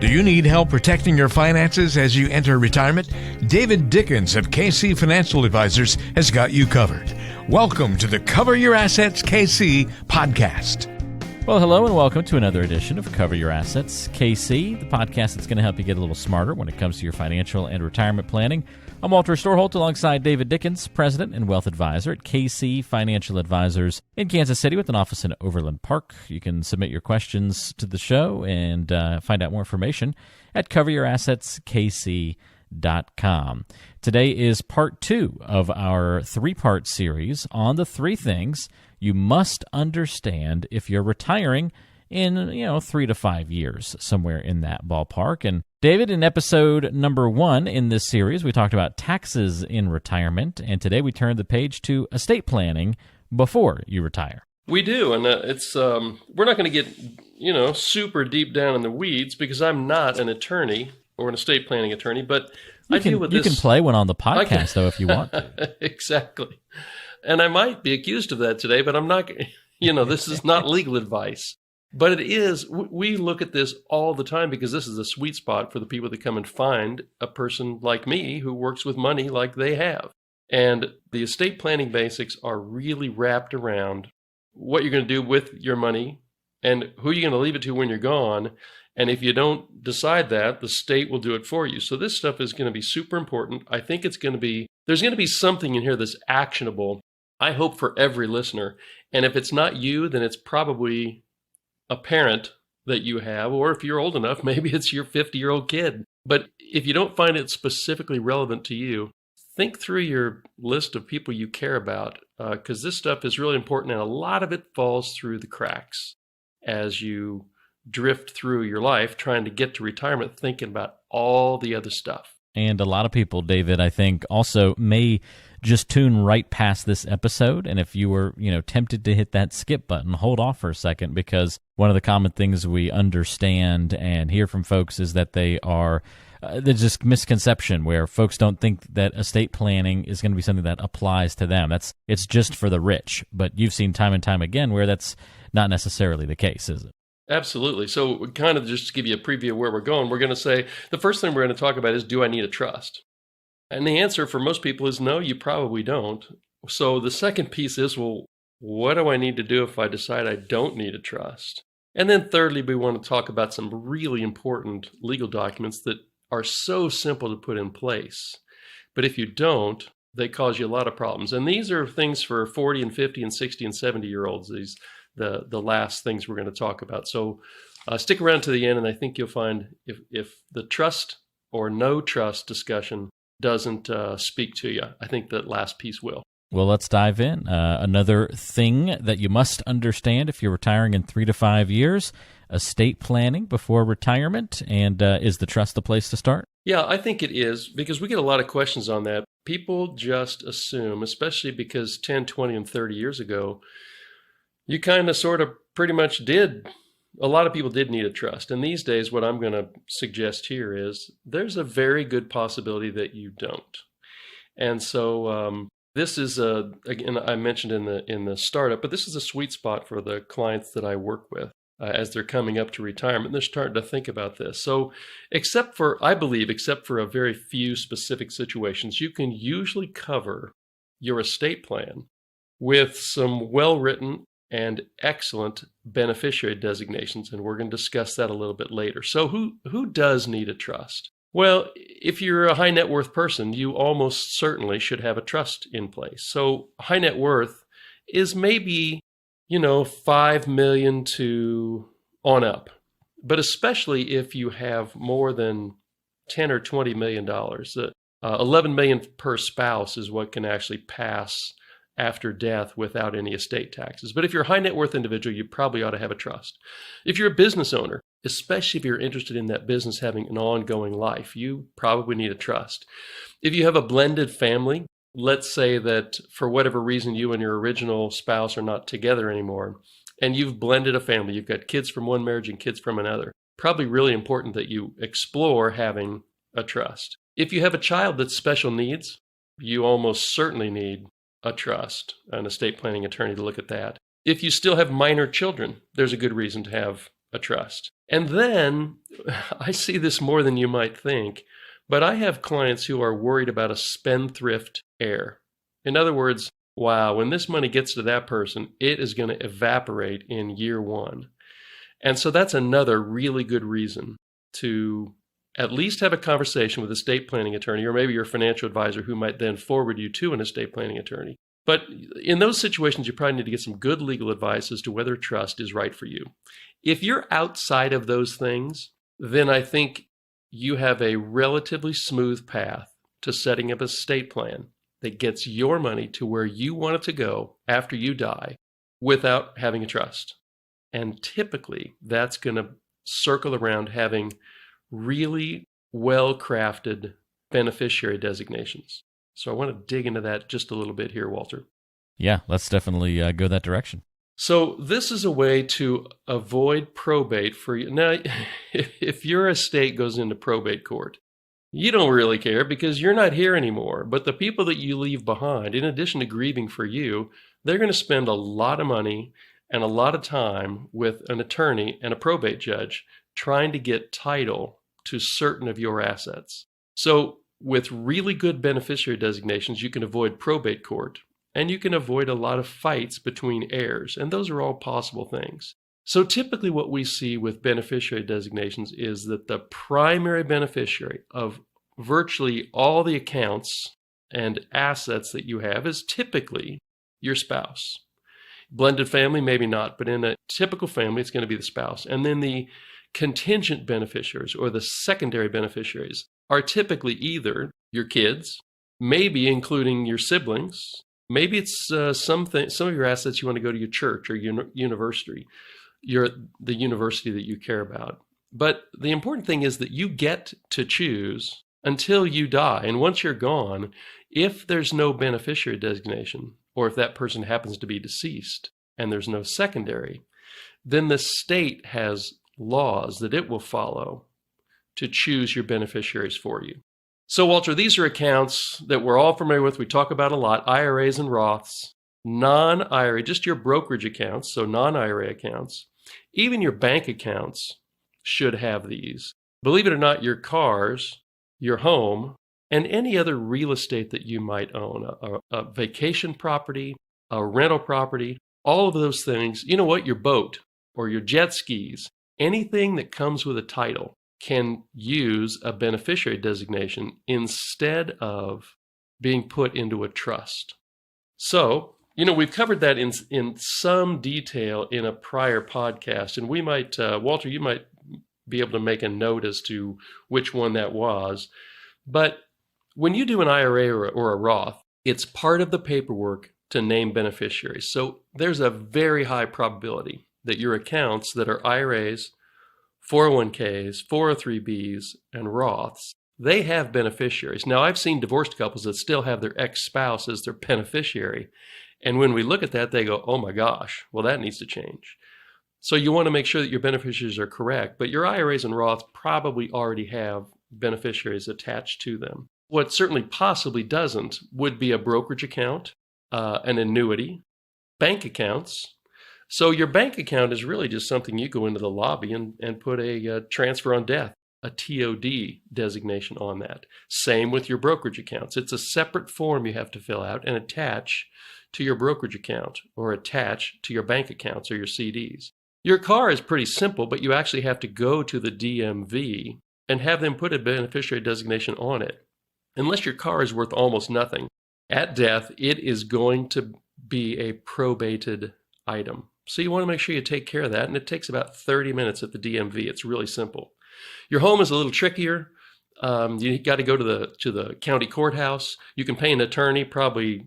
Do you need help protecting your finances as you enter retirement? David Dickens of KC Financial Advisors has got you covered. Welcome to the Cover Your Assets KC podcast. Well, hello and welcome to another edition of Cover Your Assets KC, the podcast that's going to help you get a little smarter when it comes to your financial and retirement planning. I'm Walter Storholt alongside David Dickens, President and Wealth Advisor at KC Financial Advisors in Kansas City with an office in Overland Park. You can submit your questions to the show and find out more information at coveryourassetskc.com. Today is part 2 of our 3-part series on the 3 things you must understand if you're retiring in, 3 to 5 years, somewhere in that ballpark. And David, in episode number 1 in this series, we talked about taxes in retirement, and today we turn the page to estate planning before you retire. We do, and it's we're not going to get, super deep down in the weeds because I'm not an attorney or an estate planning attorney, but I deal with this. You can play one on the podcast, though, if you want to. Exactly. And I might be accused of that today, but I'm not, this is not legal advice. But it is, we look at this all the time because this is a sweet spot for the people that come and find a person like me who works with money like they have. And the estate planning basics are really wrapped around what you're going to do with your money and who you're going to leave it to when you're gone. And if you don't decide that, the state will do it for you. So this stuff is going to be super important. I think there's going to be something in here that's actionable, I hope, for every listener. And if it's not you, then it's probably a parent that you have, or if you're old enough, maybe it's your 50-year-old kid. But if you don't find it specifically relevant to you, think through your list of people you care about, because this stuff is really important, and a lot of it falls through the cracks as you drift through your life trying to get to retirement, thinking about all the other stuff. And a lot of people, David, I think also may just tune right past this episode. And if you were, tempted to hit that skip button, hold off for a second, because one of the common things we understand and hear from folks is that there's just misconception where folks don't think that estate planning is going to be something that applies to them. It's just for the rich. But you've seen time and time again where that's not necessarily the case, is it? Absolutely. So kind of just to give you a preview of where we're going, we're going to say the first thing we're going to talk about is, do I need a trust? And the answer for most people is no, you probably don't. So the second piece is, well, what do I need to do if I decide I don't need a trust? And then thirdly, we want to talk about some really important legal documents that are so simple to put in place. But if you don't, they cause you a lot of problems. And these are things for 40 and 50 and 60 and 70-year-olds, the last things we're going to talk about. So stick around to the end, and I think you'll find if the trust or no trust discussion doesn't speak to you, I think that last piece will. Well, let's dive in. Another thing that you must understand if you're retiring in 3 to 5 years, estate planning before retirement. And is the trust the place to start? Yeah, I think it is, because we get a lot of questions on that. People just assume, especially because 10, 20, and 30 years ago, you kind of sort of pretty much did. A lot of people did need a trust. And these days, what I'm going to suggest here is there's a very good possibility that you don't. And so this is, again, I mentioned in the startup, but this is a sweet spot for the clients that I work with as they're coming up to retirement. They're starting to think about this. So except for a very few specific situations, you can usually cover your estate plan with some well-written and excellent beneficiary designations, and we're going to discuss that a little bit later. So who does need a trust? Well, if you're a high net worth person, you almost certainly should have a trust in place. So high net worth is maybe, $5 million to on up, but especially if you have more than $10 or $20 million, $11 million per spouse is what can actually pass after death without any estate taxes. But if you're a high net worth individual, you probably ought to have a trust. If you're a business owner, especially if you're interested in that business having an ongoing life, you probably need a trust. If you have a blended family, let's say that for whatever reason you and your original spouse are not together anymore, and you've blended a family, you've got kids from one marriage and kids from another, probably really important that you explore having a trust. If you have a child that's special needs, you almost certainly need a trust, an estate planning attorney to look at that. If you still have minor children, there's a good reason to have a trust. And then I see this more than you might think, but I have clients who are worried about a spendthrift heir. In other words, wow, when this money gets to that person, it is going to evaporate in year one. And so that's another really good reason to at least have a conversation with an estate planning attorney, or maybe your financial advisor, who might then forward you to an estate planning attorney. But in those situations, you probably need to get some good legal advice as to whether trust is right for you. If you're outside of those things, then I think you have a relatively smooth path to setting up a estate plan that gets your money to where you want it to go after you die without having a trust. And typically, that's going to circle around having really well-crafted beneficiary designations. So I want to dig into that just a little bit here, Walter. Yeah, let's definitely go that direction. So this is a way to avoid probate for you. Now, if your estate goes into probate court, you don't really care because you're not here anymore. But the people that you leave behind, in addition to grieving for you, they're going to spend a lot of money and a lot of time with an attorney and a probate judge trying to get title to certain of your assets. So with really good beneficiary designations, you can avoid probate court, and you can avoid a lot of fights between heirs, and those are all possible things. So typically what we see with beneficiary designations is that the primary beneficiary of virtually all the accounts and assets that you have is typically your spouse. Blended family, maybe not, but in a typical family, it's going to be the spouse. And then the contingent beneficiaries, or the secondary beneficiaries, are typically either your kids, maybe including your siblings, maybe it's some of your assets you want to go to your church or university, the university that you care about. But the important thing is that you get to choose until you die. And once you're gone, if there's no beneficiary designation, or if that person happens to be deceased and there's no secondary, then the state has laws that it will follow to choose your beneficiaries for you. So, Walter, these are accounts that we're all familiar with. We talk about a lot: IRAs and Roths, non-IRA, just your brokerage accounts, so non-IRA accounts. Even your bank accounts should have these. Believe it or not, your cars, your home, and any other real estate that you might own, a vacation property, a rental property, all of those things, you know what, your boat or your jet skis, anything that comes with a title can use a beneficiary designation instead of being put into a trust. So, we've covered that in some detail in a prior podcast, and we might, Walter, you might be able to make a note as to which one that was. But when you do an IRA or a Roth, it's part of the paperwork to name beneficiaries. So there's a very high probability that your accounts that are IRAs, 401ks, 403bs, and Roths, they have beneficiaries. Now, I've seen divorced couples that still have their ex-spouse as their beneficiary. And when we look at that, they go, oh my gosh, well, that needs to change. So you want to make sure that your beneficiaries are correct, but your IRAs and Roths probably already have beneficiaries attached to them. What certainly possibly doesn't would be a brokerage account, an annuity, bank accounts. So your bank account is really just something you go into the lobby and put a transfer on death, a TOD designation on that. Same with your brokerage accounts. It's a separate form you have to fill out and attach to your brokerage account or attach to your bank accounts or your CDs. Your car is pretty simple, but you actually have to go to the DMV and have them put a beneficiary designation on it. Unless your car is worth almost nothing, at death, it is going to be a probated item. So you want to make sure you take care of that, and it takes about 30 minutes at the DMV. It's really simple. Your home is a little trickier. You got to go to the county courthouse. You can pay an attorney probably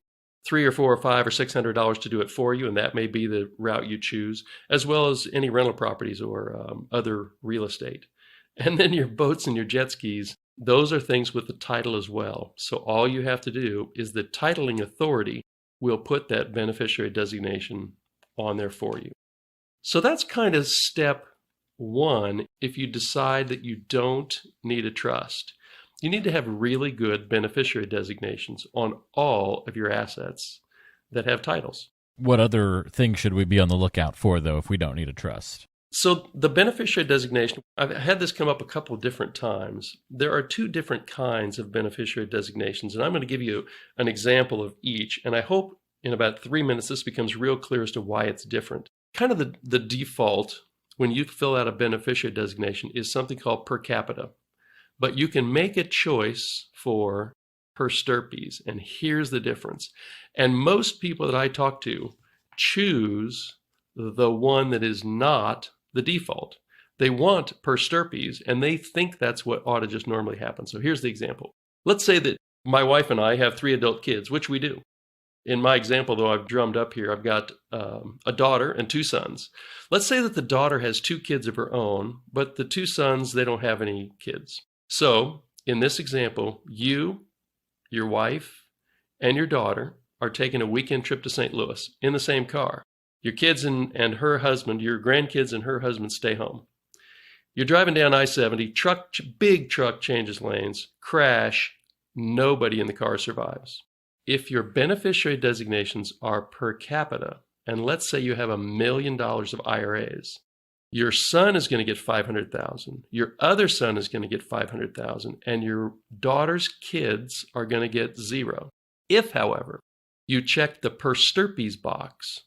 $300 or $400 or $500 or $600 to do it for you, and that may be the route you choose, as well as any rental properties or other real estate. And then your boats and your jet skis, those are things with the title as well. So all you have to do is the titling authority will put that beneficiary designation on there for you. So that's kind of step one if you decide that you don't need a trust. You need to have really good beneficiary designations on all of your assets that have titles. What other things should we be on the lookout for, though, if we don't need a trust? So the beneficiary designation, I've had this come up a couple of different times. There are two different kinds of beneficiary designations, and I'm going to give you an example of each. And I hope in about 3 minutes this becomes real clear as to why it's different. Kind of the default when you fill out a beneficiary designation is something called per capita. But you can make a choice for per stirpes, and here's the difference. And most people that I talk to choose the one that is not the default. They want per stirpes, and they think that's what ought to just normally happen. So here's the example. Let's say that my wife and I have 3 adult kids, which we do. In my example, though, I've drummed up here, I've got a daughter and 2 sons. Let's say that the daughter has 2 kids of her own, but the 2 sons, they don't have any kids. So in this example, you, your wife, and your daughter are taking a weekend trip to St. Louis in the same car. Your kids and her husband, your grandkids and her husband stay home. You're driving down I-70, big truck changes lanes, crash, nobody in the car survives. If your beneficiary designations are per capita, and let's say you have $1 million of IRAs, your son is going to get $500,000, your other son is going to get $500,000, and your daughter's kids are going to get 0. If, however, you check the per stirpes box,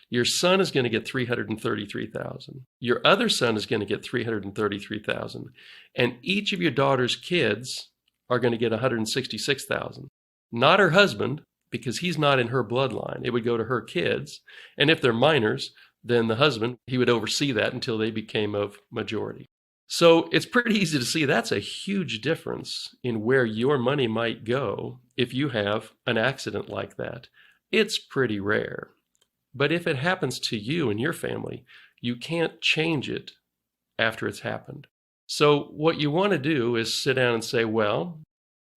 your son is going to get $333,000. Your other son is going to get $333,000, and each of your daughter's kids are going to get $166,000. Not her husband, because he's not in her bloodline. It would go to her kids, and if they're minors, then the husband, he would oversee that until they became of majority. So it's pretty easy to see that's a huge difference in where your money might go if you have an accident like that. It's pretty rare. But if it happens to you and your family, you can't change it after it's happened. So what you want to do is sit down and say, well,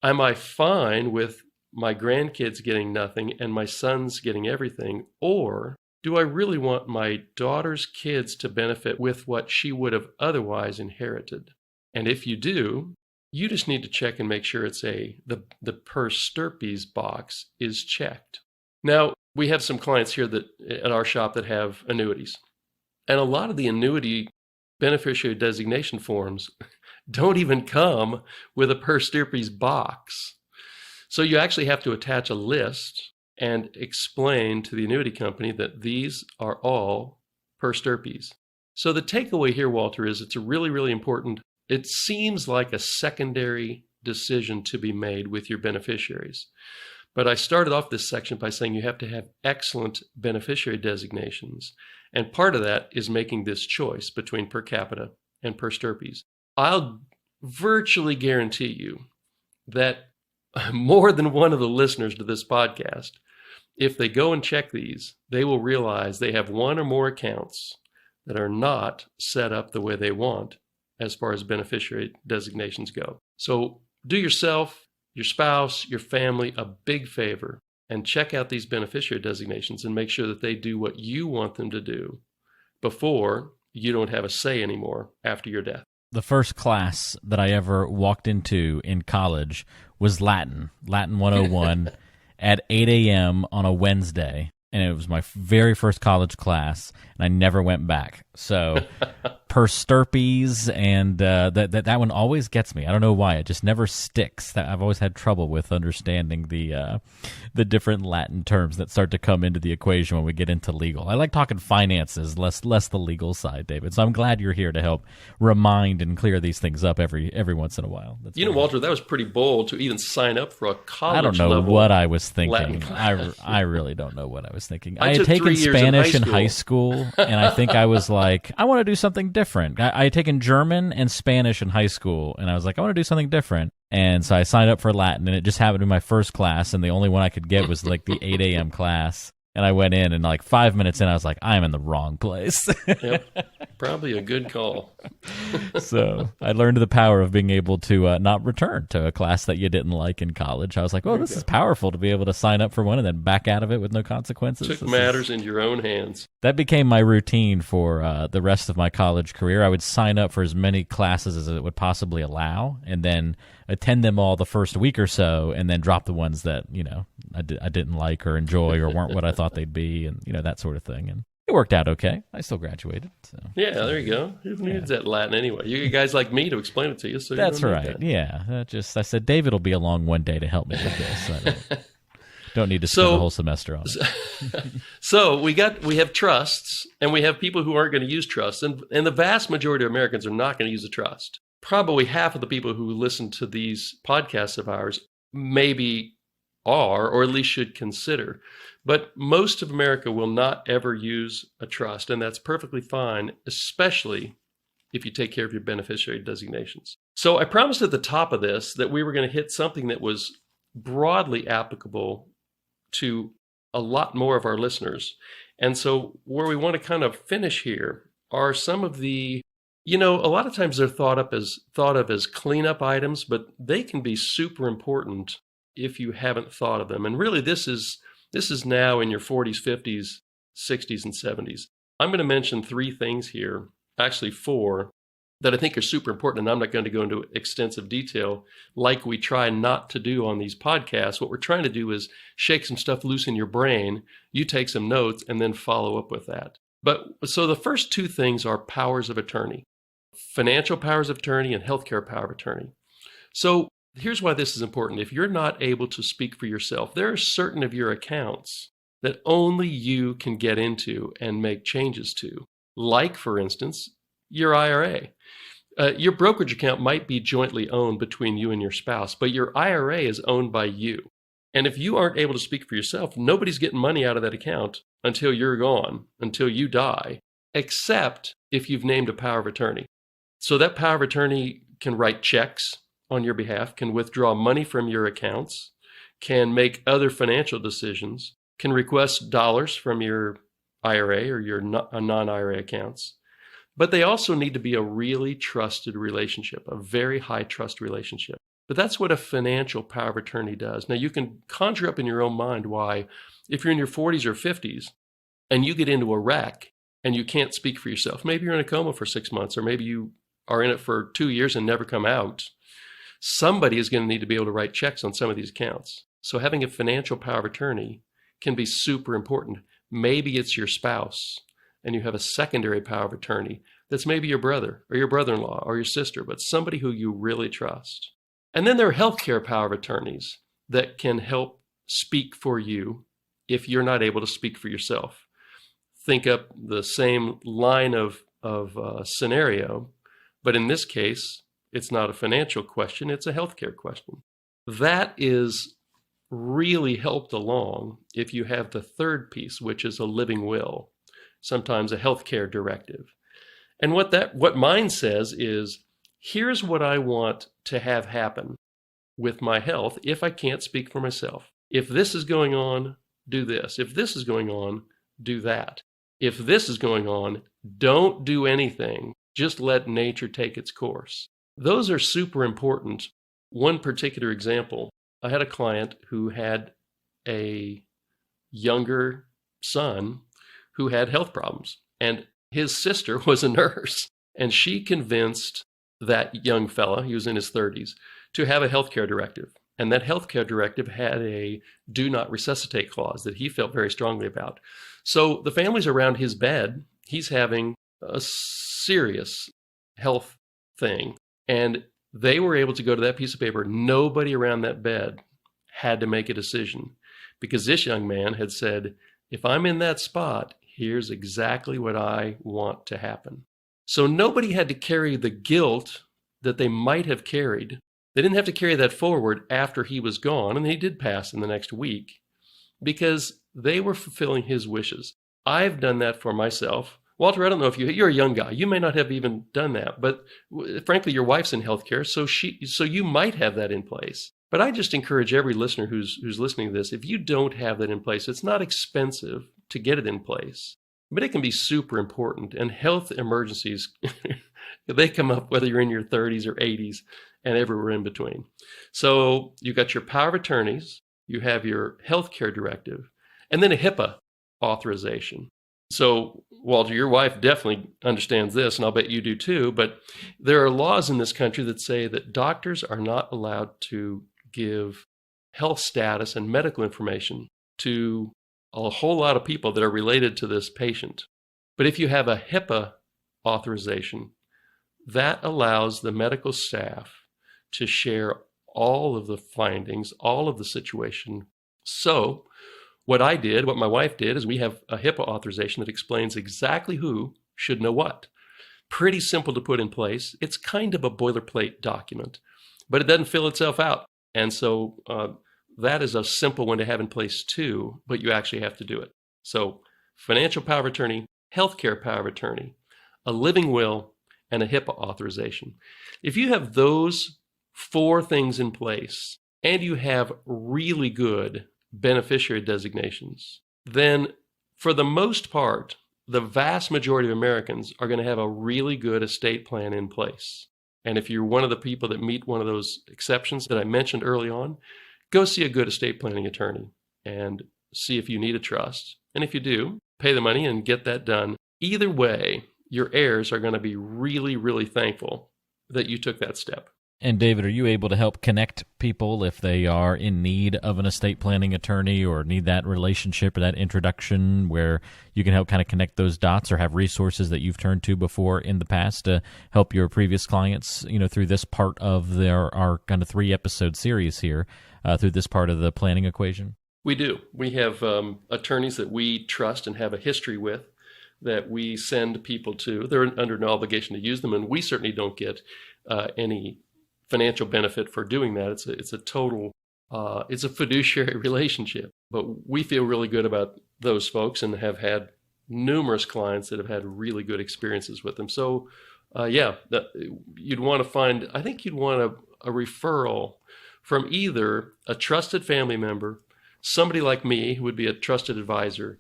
am I fine with my grandkids getting nothing and my sons getting everything? Or do I really want my daughter's kids to benefit with what she would have otherwise inherited? And if you do, you just need to check and make sure it's the per stirpes box is checked. Now, we have some clients here at our shop that have annuities. And a lot of the annuity beneficiary designation forms don't even come with a per stirpes box. So you actually have to attach a list and explain to the annuity company that these are all per stirpes. So the takeaway here, Walter, is it's a really, really important, it seems like a secondary decision to be made with your beneficiaries. But I started off this section by saying you have to have excellent beneficiary designations. And part of that is making this choice between per capita and per stirpes. I'll virtually guarantee you that more than one of the listeners to this podcast, if they go and check these, they will realize they have one or more accounts that are not set up the way they want as far as beneficiary designations go. So do yourself, your spouse, your family a big favor and check out these beneficiary designations and make sure that they do what you want them to do before you don't have a say anymore after your death. The first class that I ever walked into in college was Latin 101 at 8 a.m. on a Wednesday. And it was my very first college class, and I never went back. So per stirpes, and that one always gets me. I don't know why. It just never sticks. I've always had trouble with understanding the different Latin terms that start to come into the equation when we get into legal. I like talking finances, less the legal side, David. So I'm glad you're here to help remind and clear these things up every once in a while. Walter, that was pretty bold to even sign up for a college level. I don't know what I was thinking. I really don't know what I was thinking. I had taken Spanish in high school, and I think I was like, I want to do something different. I had taken German and Spanish in high school, and I was like, I want to do something different. And so I signed up for Latin, and it just happened to be my first class, and the only one I could get was like the 8 a.m. class. And I went in, and like 5 minutes in, I was like, I'm in the wrong place. Yep, probably a good call. So I learned the power of being able to not return to a class that you didn't like in college. I was like, oh, this is powerful to be able to sign up for one and then back out of it with no consequences. Took matters in your own hands. That became my routine for the rest of my college career. I would sign up for as many classes as it would possibly allow, and then attend them all the first week or so, and then drop the ones that I didn't like or enjoy or weren't what I thought they'd be, and that sort of thing. And it worked out okay. I still graduated. So. Yeah, there you go. Who needs that Latin anyway? You guys like me to explain it to you. So That's you don't right. need that. Yeah. I said, David will be along one day to help me with this. I don't need to spend the whole semester on it. So we have trusts, and we have people who aren't going to use trusts, and the vast majority of Americans are not going to use a trust. Probably half of the people who listen to these podcasts of ours maybe are, or at least should consider. But most of America will not ever use a trust, and that's perfectly fine, especially if you take care of your beneficiary designations. So I promised at the top of this that we were going to hit something that was broadly applicable to a lot more of our listeners. And so where we want to kind of finish here are some of the, a lot of times they're thought of as cleanup items, but they can be super important if you haven't thought of them. And really this is now in your 40s, 50s, 60s, and 70s. I'm going to mention 3 things here, actually 4, that I think are super important, and I'm not going to go into extensive detail like we try not to do on these podcasts. What we're trying to do is shake some stuff loose in your brain, you take some notes, and then follow up with that. So the first 2 things are powers of attorney, financial powers of attorney and healthcare power of attorney. So here's why this is important. If you're not able to speak for yourself, there are certain of your accounts that only you can get into and make changes to, like, for instance, your IRA. Your brokerage account might be jointly owned between you and your spouse, but your IRA is owned by you. And if you aren't able to speak for yourself, nobody's getting money out of that account until you're gone, until you die, except if you've named a power of attorney. So that power of attorney can write checks on your behalf, can withdraw money from your accounts, can make other financial decisions, can request dollars from your IRA or your non-IRA accounts. But they also need to be a really trusted relationship, a very high trust relationship. But that's what a financial power of attorney does. Now, you can conjure up in your own mind why, if you're in your 40s or 50s and you get into a wreck and you can't speak for yourself, maybe you're in a coma for 6 months, or maybe you are in it for 2 years and never come out, somebody is going to need to be able to write checks on some of these accounts. So having a financial power of attorney can be super important. Maybe it's your spouse, and you have a secondary power of attorney that's maybe your brother or your brother-in-law or your sister, but somebody who you really trust. And then there are healthcare power of attorneys that can help speak for you if you're not able to speak for yourself. Think up the same line of scenario, but in this case, it's not a financial question, it's a healthcare question. That is really helped along if you have the third piece, which is a living will, sometimes a healthcare directive. And what mine says is, here's what I want to have happen with my health if I can't speak for myself. If this is going on, do this. If this is going on, do that. If this is going on, don't do anything. Just let nature take its course. Those are super important. One particular example, I had a client who had a younger son who had health problems, and his sister was a nurse, and she convinced that young fella, he was in his 30s, to have a healthcare directive. And that healthcare directive had a do not resuscitate clause that he felt very strongly about. So the families around his bed, he's having a serious health thing, and they were able to go to that piece of paper. Nobody around that bed had to make a decision, because this young man had said, if I'm in that spot, here's exactly what I want to happen. So nobody had to carry the guilt that they might have carried. They didn't have to carry that forward after he was gone, and he did pass in the next week, because they were fulfilling his wishes. I've done that for myself. Walter, I don't know if you're a young guy. You may not have even done that, but frankly, your wife's in healthcare, so you might have that in place. But I just encourage every listener who's listening to this, if you don't have that in place, it's not expensive to get it in place, but it can be super important. And health emergencies, they come up whether you're in your 30s or 80s and everywhere in between. So you got your power of attorneys, you have your healthcare directive, and then a HIPAA authorization. So, Walter, your wife definitely understands this, and I'll bet you do too, but there are laws in this country that say that doctors are not allowed to give health status and medical information to a whole lot of people that are related to this patient. But if you have a HIPAA authorization, that allows the medical staff to share all of the findings, all of the situation. So what my wife did, is we have a HIPAA authorization that explains exactly who should know what. Pretty simple to put in place. It's kind of a boilerplate document, but it doesn't fill itself out. And so that is a simple one to have in place too, but you actually have to do it. So financial power of attorney, healthcare power of attorney, a living will, and a HIPAA authorization. If you have those 4 things in place and you have really good beneficiary designations, then for the most part, the vast majority of Americans are going to have a really good estate plan in place. And if you're one of the people that meet one of those exceptions that I mentioned early on, go see a good estate planning attorney and see if you need a trust. And if you do, pay the money and get that done. Either way, your heirs are going to be really, really thankful that you took that step. And David, are you able to help connect people if they are in need of an estate planning attorney or need that relationship or that introduction, where you can help kind of connect those dots, or have resources that you've turned to before in the past to help your previous clients, through this part of our kind of 3-episode series here, through this part of the planning equation? We do. We have attorneys that we trust and have a history with that we send people to. They're under no obligation to use them, and we certainly don't get any financial benefit for doing that. It's a total, it's a fiduciary relationship. But we feel really good about those folks and have had numerous clients that have had really good experiences with them. So, you'd want to find, I think you'd want a referral from either a trusted family member, somebody like me who would be a trusted advisor,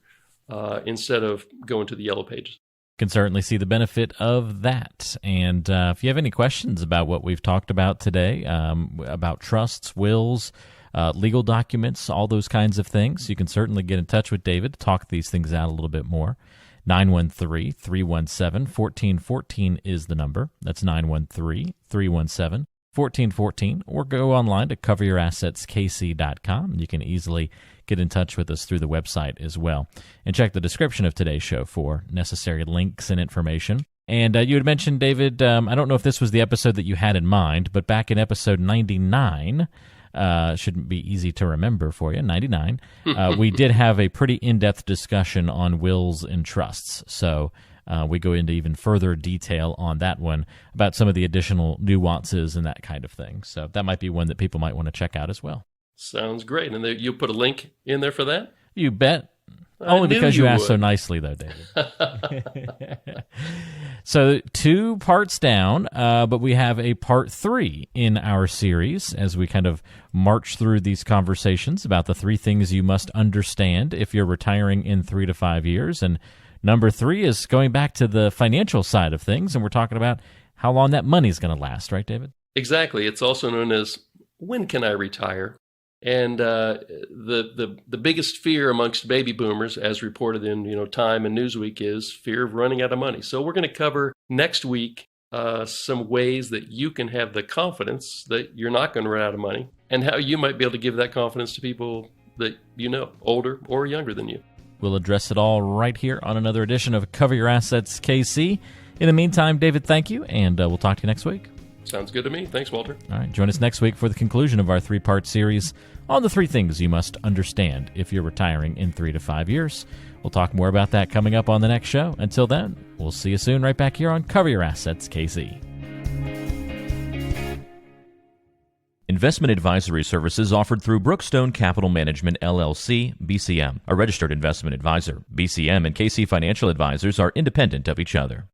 instead of going to the Yellow Pages. Can certainly see the benefit of that. And if you have any questions about what we've talked about today, about trusts, wills, legal documents, all those kinds of things, you can certainly get in touch with David to talk these things out a little bit more. 913-317-1414 is the number. That's 913-317-1414, or go online to coveryourassetskc.com. You can easily get in touch with us through the website as well. And check the description of today's show for necessary links and information. And you had mentioned, David, I don't know if this was the episode that you had in mind, but back in episode 99, shouldn't be easy to remember for you, 99, we did have a pretty in-depth discussion on wills and trusts. So we go into even further detail on that one about some of the additional nuances and that kind of thing. So that might be one that people might want to check out as well. Sounds great. And you'll put a link in there for that? You bet. Only because you asked so nicely, though, David. So 2 parts down, but we have a part 3 in our series as we kind of march through these conversations about the 3 things you must understand if you're retiring in 3 to 5 years. And number 3 is going back to the financial side of things, and we're talking about how long that money's going to last, right, David? Exactly. It's also known as, when can I retire? And the biggest fear amongst baby boomers, as reported in Time and Newsweek, is fear of running out of money. So we're going to cover next week some ways that you can have the confidence that you're not going to run out of money, and how you might be able to give that confidence to people that older or younger than you. We'll address it all right here on another edition of Cover Your Assets KC. In the meantime, David, thank you, and we'll talk to you next week. Sounds good to me. Thanks, Walter. All right, join us next week for the conclusion of our 3-part series on the 3 things you must understand if you're retiring in 3 to 5 years. We'll talk more about that coming up on the next show. Until then, we'll see you soon right back here on Cover Your Assets KC. Investment advisory services offered through Brookstone Capital Management, LLC, BCM, a registered investment advisor. BCM and KC Financial Advisors are independent of each other.